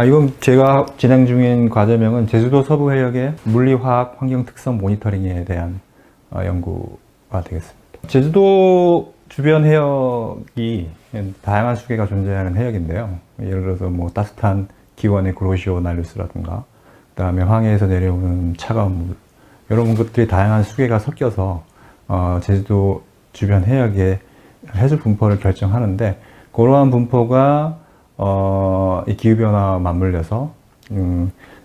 이건 제가 진행 중인 과제명은 제주도 서부 해역의 물리화학 환경 특성 모니터링에 대한 연구가 되겠습니다. 제주도 주변 해역이 다양한 수계가 존재하는 해역인데요. 예를 들어서 뭐 따뜻한 기원의 그로시오 날루스라든가, 그 다음에 황해에서 내려오는 차가운 물, 이런 것들이 다양한 수계가 섞여서 제주도 주변 해역의 해수 분포를 결정하는데, 그러한 분포가 이 기후변화와 맞물려서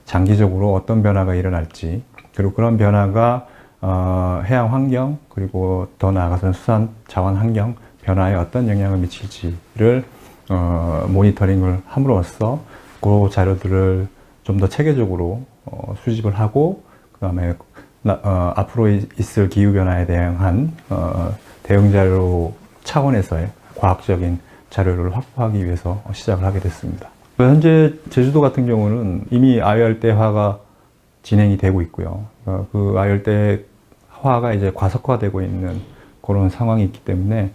장기적으로 어떤 변화가 일어날지, 그리고 그런 변화가 해양 환경, 그리고 더 나아가서는 수산 자원 환경 변화에 어떤 영향을 미칠지를 모니터링을 함으로써 그 자료들을 좀 더 체계적으로 수집을 하고, 그 다음에 앞으로 있을 기후변화에 대한 대응 자료 차원에서의 과학적인 자료를 확보하기 위해서 시작을 하게 됐습니다. 현재 제주도 같은 경우는 이미 아열대화가 진행이 되고 있고요. 그 아열대화가 이제 과석화되고 있는 그런 상황이 있기 때문에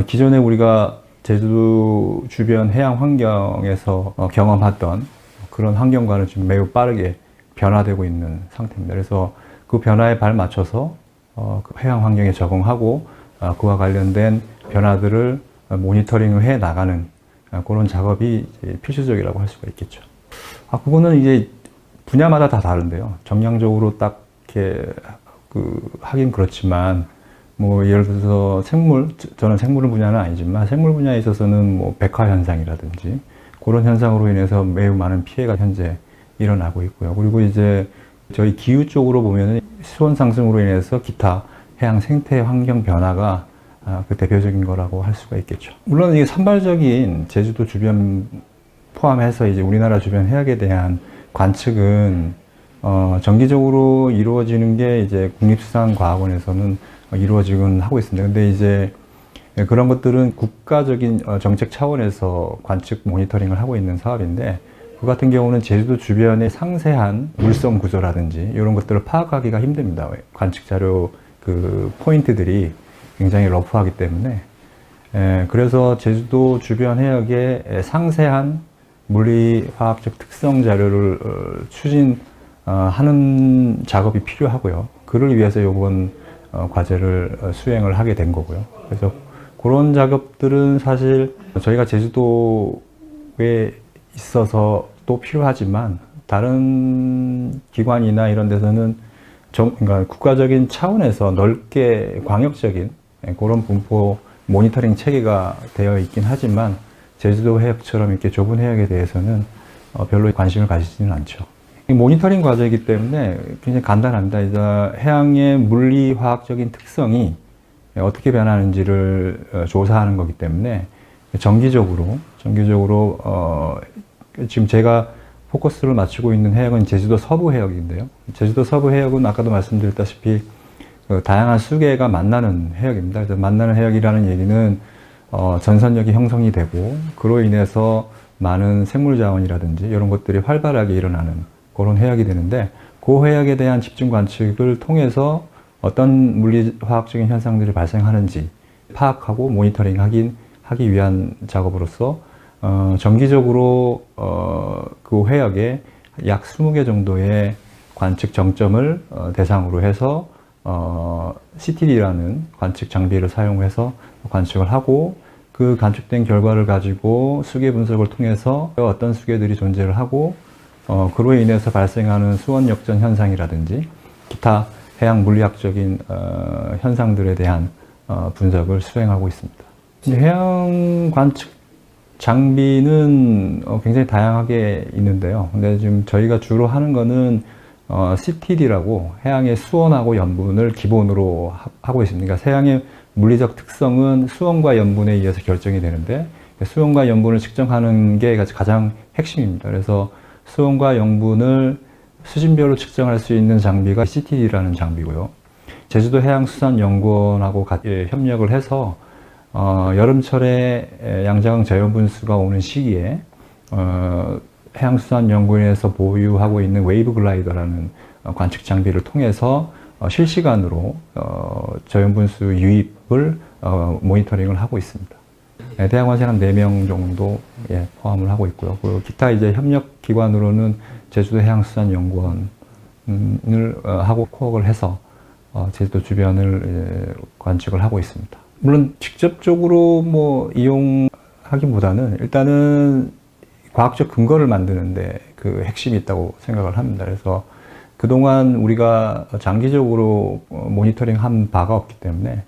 기존에 우리가 제주도 주변 해양 환경에서 경험했던 그런 환경과는 지금 매우 빠르게 변화되고 있는 상태입니다. 그래서 그 변화에 발맞춰서 그 해양 환경에 적응하고 그와 관련된 변화들을 모니터링을 해 나가는 그런 작업이 이제 필수적이라고 할 수가 있겠죠. 그거는 이제 분야마다 다 다른데요. 정량적으로 딱 이렇게 하긴 그렇지만, 뭐 예를 들어서 저는 생물 분야는 아니지만 생물 분야에 있어서는 뭐 백화 현상이라든지 그런 현상으로 인해서 매우 많은 피해가 현재 일어나고 있고요. 그리고 이제 저희 기후 쪽으로 보면은 수온 상승으로 인해서 기타 해양 생태 환경 변화가 그 대표적인 거라고 할 수가 있겠죠. 물론 이게 산발적인 제주도 주변 포함해서 이제 우리나라 주변 해역에 대한 관측은 정기적으로 이루어지는 게 이제 국립수산과학원에서는 이루어지곤 하고 있습니다. 근데 이제 그런 것들은 국가적인 정책 차원에서 관측 모니터링을 하고 있는 사업인데, 그 같은 경우는 제주도 주변의 상세한 물성 구조라든지 이런 것들을 파악하기가 힘듭니다. 관측 자료 그 포인트들이 굉장히 러프하기 때문에. 그래서 제주도 주변 해역의 상세한 물리화학적 특성 자료를 추진하는 작업이 필요하고요. 그를 위해서 이번 과제를 수행을 하게 된 거고요. 그래서 그런 작업들은 사실 저희가 제주도에 있어서 또 필요하지만, 다른 기관이나 이런 데서는 그러니까 국가적인 차원에서 넓게 광역적인 그런 분포 모니터링 체계가 되어 있긴 하지만, 제주도 해역처럼 이렇게 좁은 해역에 대해서는 별로 관심을 가지지는 않죠. 모니터링 과제이기 때문에 굉장히 간단합니다. 이제 해양의 물리화학적인 특성이 어떻게 변하는지를 조사하는 거기 때문에 정기적으로 지금 제가 포커스를 맞추고 있는 해역은 제주도 서부 해역인데요. 제주도 서부 해역은 아까도 말씀드렸다시피 다양한 수계가 만나는 해역입니다. 그래서 만나는 해역이라는 얘기는 전선력이 형성이 되고, 그로 인해서 많은 생물 자원이라든지 이런 것들이 활발하게 일어나는 그런 해역이 되는데, 그 해역에 대한 집중 관측을 통해서 어떤 물리화학적인 현상들이 발생하는지 파악하고 모니터링 하기 위한 작업으로서 정기적으로 그 해역에 약 20개 정도의 관측 정점을 대상으로 해서 CTD라는 관측 장비를 사용해서 관측을 하고, 그 관측된 결과를 가지고 수계 분석을 통해서 어떤 수계들이 존재를 하고, 그로 인해서 발생하는 수온 역전 현상이라든지 기타 해양 물리학적인 현상들에 대한 분석을 수행하고 있습니다. 해양 관측 장비는 굉장히 다양하게 있는데요. 근데 지금 저희가 주로 하는 거는 CTD라고 해양의 수온하고 염분을 기본으로 하고 있습니다. 그러니까 해양의 물리적 특성은 수온과 염분에 의해서 결정이 되는데, 수온과 염분을 측정하는 게 가장 핵심입니다. 그래서 수온과 염분을 수준별로 측정할 수 있는 장비가 CTD라는 장비고요. 제주도 해양수산연구원하고 협력을 해서 여름철에 양자강 저염분수가 오는 시기에 해양수산연구원에서 보유하고 있는 웨이브 글라이더라는 관측 장비를 통해서 실시간으로 저염분수 유입을 모니터링을 하고 있습니다. 대학원생 한 4명 정도 포함을 하고 있고요. 그리고 기타 이제 협력기관으로는 제주도 해양수산연구원을 하고 코업을 해서 제주도 주변을 관측을 하고 있습니다. 물론 직접적으로 뭐 이용하기보다는 일단은 과학적 근거를 만드는데 그 핵심이 있다고 생각을 합니다. 그래서 그동안 우리가 장기적으로 모니터링한 바가 없기 때문에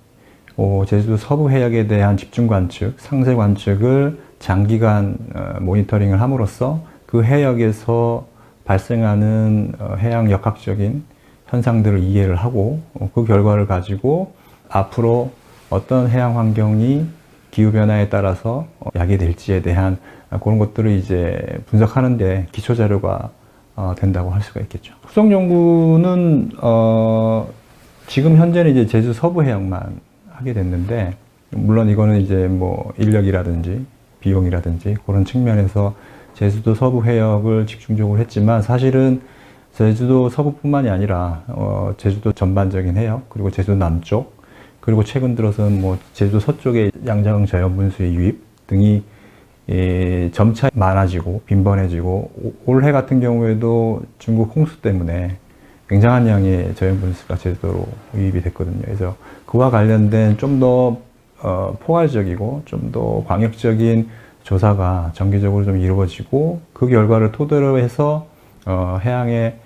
제주도 서부 해역에 대한 집중 관측, 상세 관측을 장기간 모니터링을 함으로써 그 해역에서 발생하는 해양 역학적인 현상들을 이해를 하고 그 결과를 가지고 앞으로 어떤 해양 환경이 기후변화에 따라서 야기될지에 대한 그런 것들을 이제 분석하는데 기초 자료가 된다고 할 수가 있겠죠. 후속 연구는 지금 현재는 이제 제주 서부 해역만 하게 됐는데, 물론 이거는 이제 뭐 인력이라든지 비용이라든지 그런 측면에서 제주도 서부 해역을 집중적으로 했지만, 사실은 제주도 서부뿐만이 아니라 제주도 전반적인 해역, 그리고 제주도 남쪽, 그리고 최근 들어서는 뭐 제주도 서쪽의 양자강 저염분수의 유입 등이 점차 많아지고 빈번해지고, 올해 같은 경우에도 중국 홍수 때문에 굉장한 양의 저염분수가 제주도로 유입이 됐거든요. 그래서 그와 관련된 좀 더 포괄적이고 좀 더 광역적인 조사가 정기적으로 좀 이루어지고, 그 결과를 토대로 해서 해양의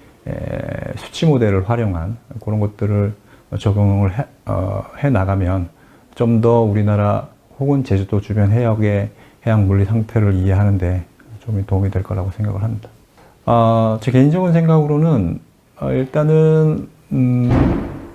수치 모델을 활용한 그런 것들을 적용을 해 나가면 좀 더 우리나라 혹은 제주도 주변 해역의 해양 물리 상태를 이해하는데 좀 도움이 될 거라고 생각을 합니다. 제 개인적인 생각으로는 일단은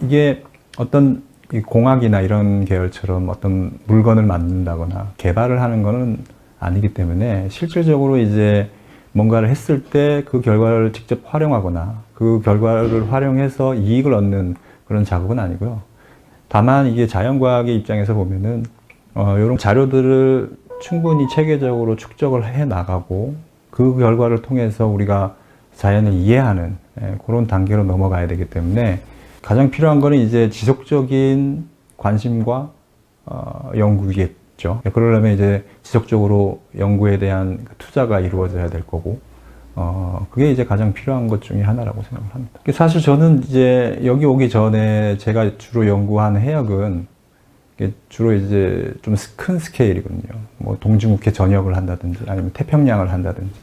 이게 어떤 공학이나 이런 계열처럼 어떤 물건을 만든다거나 개발을 하는 거는 아니기 때문에, 실질적으로 이제 뭔가를 했을 때 그 결과를 직접 활용하거나 그 결과를 활용해서 이익을 얻는 그런 작업은 아니고요. 다만 이게 자연과학의 입장에서 보면은 이런 자료들을 충분히 체계적으로 축적을 해 나가고, 그 결과를 통해서 우리가 자연을 이해하는 그런 단계로 넘어가야 되기 때문에, 가장 필요한 거는 이제 지속적인 관심과 연구겠죠. 그러려면 이제 지속적으로 연구에 대한 투자가 이루어져야 될 거고, 그게 이제 가장 필요한 것 중에 하나라고 생각을 합니다. 사실 저는 이제 여기 오기 전에 제가 주로 연구한 해역은 주로 이제 좀 큰 스케일이거든요. 뭐 동중국해 전역을 한다든지, 아니면 태평양을 한다든지,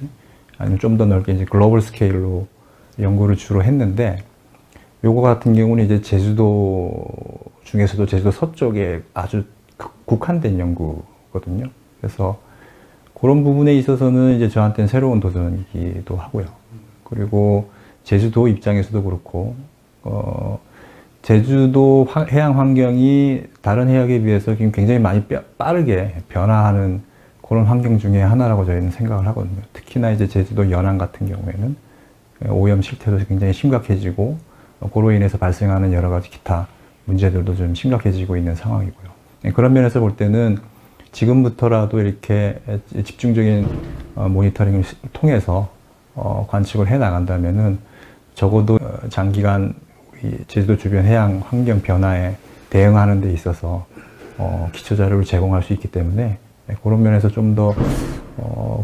아니면 좀 더 넓게 이제 글로벌 스케일로 연구를 주로 했는데, 요거 같은 경우는 이제 제주도 중에서도 제주도 서쪽에 아주 국한된 연구거든요. 그래서 그런 부분에 있어서는 이제 저한테는 새로운 도전이기도 하고요. 그리고 제주도 입장에서도 그렇고, 제주도 해양 환경이 다른 해역에 비해서 지금 굉장히 많이 빠르게 변화하는 그런 환경 중에 하나라고 저희는 생각을 하거든요. 특히나 이제 제주도 연안 같은 경우에는 오염 실태도 굉장히 심각해지고, 그로 인해서 발생하는 여러 가지 기타 문제들도 좀 심각해지고 있는 상황이고요. 그런 면에서 볼 때는 지금부터라도 이렇게 집중적인 모니터링을 통해서 관측을 해 나간다면은, 적어도 장기간 제주도 주변 해양 환경 변화에 대응하는 데 있어서 기초 자료를 제공할 수 있기 때문에, 그런 면에서 좀 더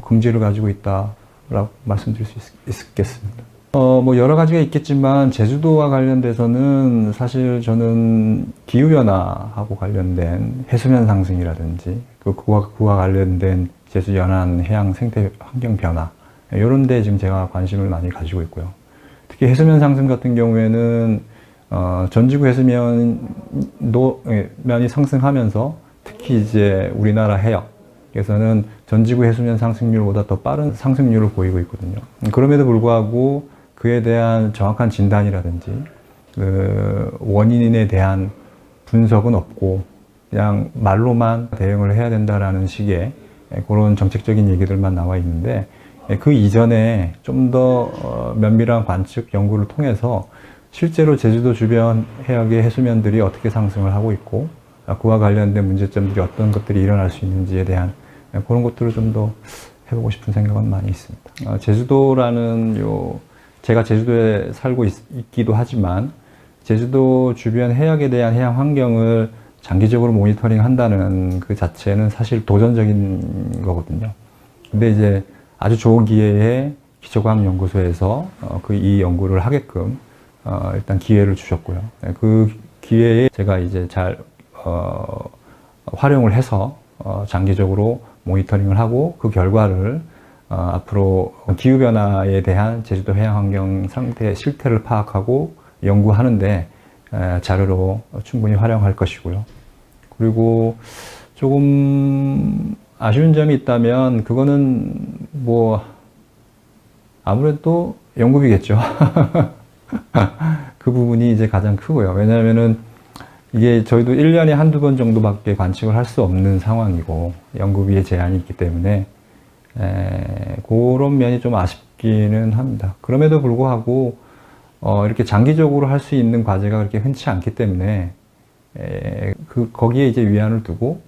긍지를 가지고 있다라고 말씀드릴 수 있겠습니다. 뭐 여러 가지가 있겠지만, 제주도와 관련돼서는 사실 저는 기후변화하고 관련된 해수면 상승이라든지, 그와 관련된 제주 연안 해양 생태 환경 변화, 이런 데 지금 제가 관심을 많이 가지고 있고요. 특히 해수면 상승 같은 경우에는 전지구 해수면이 상승하면서, 특히 이제 우리나라 해역에서는 전지구 해수면 상승률보다 더 빠른 상승률을 보이고 있거든요. 그럼에도 불구하고 그에 대한 정확한 진단이라든지 그 원인에 대한 분석은 없고, 그냥 말로만 대응을 해야 된다라는 식의 그런 정책적인 얘기들만 나와 있는데, 그 이전에 좀 더 면밀한 관측 연구를 통해서 실제로 제주도 주변 해역의 해수면들이 어떻게 상승을 하고 있고, 그와 관련된 문제점들이 어떤 것들이 일어날 수 있는지에 대한 그런 것들을 좀 더 해보고 싶은 생각은 많이 있습니다. 제주도라는 제가 제주도에 살고 있기도 하지만, 제주도 주변 해역에 대한 해양 환경을 장기적으로 모니터링 한다는 그 자체는 사실 도전적인 거거든요. 근데 이제 아주 좋은 기회에 기초과학연구소에서 이 연구를 하게끔 일단 기회를 주셨고요. 그 기회에 제가 이제 잘 활용을 해서 장기적으로 모니터링을 하고 그 결과를 앞으로 기후변화에 대한 제주도 해양환경 상태 실태를 파악하고 연구하는데 자료로 충분히 활용할 것이고요. 그리고 조금 아쉬운 점이 있다면 그거는 뭐 아무래도 연구비겠죠. 그 부분이 이제 가장 크고요. 왜냐하면은 이게 저희도 1년에 한두 번 정도밖에 관측을 할 수 없는 상황이고 연구비에 제한이 있기 때문에 그런 면이 좀 아쉽기는 합니다. 그럼에도 불구하고 이렇게 장기적으로 할 수 있는 과제가 그렇게 흔치 않기 때문에 거기에 이제 위안을 두고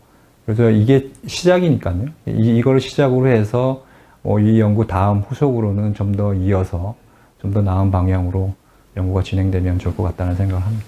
그래서 이게 시작이니까요. 이걸 시작으로 해서 이 연구 다음 후속으로는 좀 더 이어서 좀 더 나은 방향으로 연구가 진행되면 좋을 것 같다는 생각을 합니다.